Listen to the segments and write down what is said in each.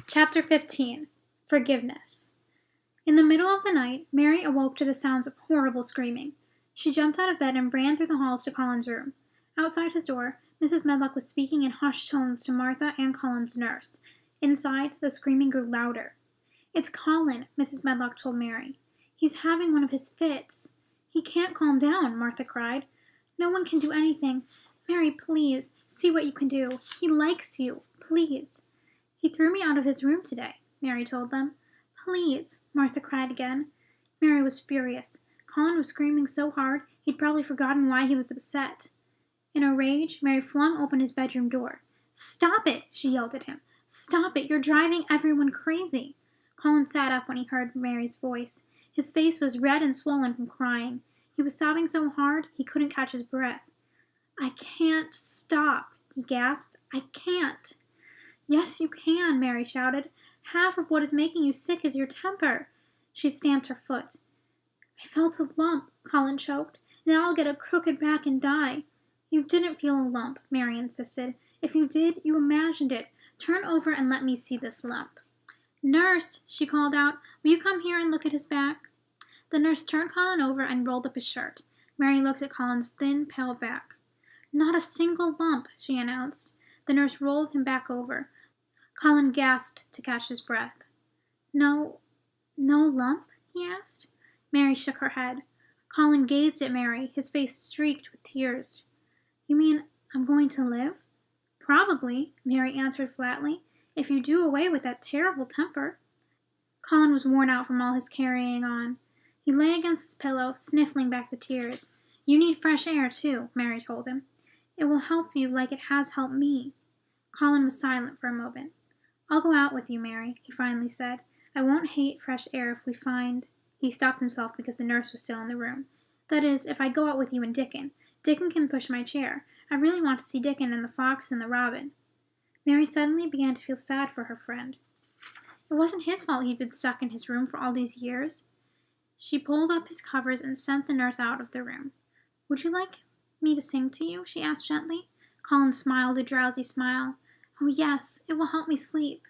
Chapter 15. Forgiveness. In the middle of the night, Mary awoke to the sounds of horrible screaming. She jumped out of bed and ran through the halls to Colin's room. Outside his door, Mrs. Medlock was speaking in hushed tones to Martha and Colin's nurse. Inside, the screaming grew louder. "It's Colin," Mrs. Medlock told Mary. "He's having one of his fits." "He can't calm down," Martha cried. "No one can do anything. Mary, please, see what you can do. He likes you. Please." "He threw me out of his room today," Mary told them. "Please," Martha cried again. Mary was furious. Colin was screaming so hard he'd probably forgotten why he was upset. In a rage, Mary flung open his bedroom door. "Stop it!" she yelled at him. "Stop it! You're driving everyone crazy!" Colin sat up when he heard Mary's voice. His face was red and swollen from crying. He was sobbing so hard he couldn't catch his breath. "I can't stop," he gasped. "I can't." "Yes, you can," Mary shouted. "Half of what is making you sick is your temper." She stamped her foot. "I felt a lump," Colin choked. "Now I'll get a crooked back and die." "You didn't feel a lump," Mary insisted. "If you did, you imagined it. Turn over and let me see this lump." "Nurse," she called out, "will you come here and look at his back?" The nurse turned Colin over and rolled up his shirt. Mary looked at Colin's thin, pale back. "Not a single lump," she announced. The nurse rolled him back over. Colin gasped to catch his breath. No lump?" he asked. Mary shook her head. Colin gazed at Mary, his face streaked with tears. "You mean I'm going to live?" "Probably," Mary answered flatly, "if you do away with that terrible temper." Colin was worn out from all his carrying on. He lay against his pillow, sniffling back the tears. "You need fresh air, too," Mary told him. "It will help you like it has helped me." Colin was silent for a moment. "I'll go out with you, Mary," he finally said. "I won't hate fresh air if we find—" He stopped himself because the nurse was still in the room. "That is, if I go out with you and Dickon. Dickon can push my chair. I really want to see Dickon and the fox and the robin." Mary suddenly began to feel sad for her friend. It wasn't his fault he'd been stuck in his room for all these years. She pulled up his covers and sent the nurse out of the room. "Would you like me to sing to you?" she asked gently. Colin smiled a drowsy smile. "Oh, yes, it will help me sleep."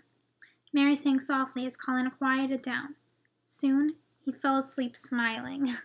Mary sang softly as Colin quieted down. Soon he fell asleep smiling.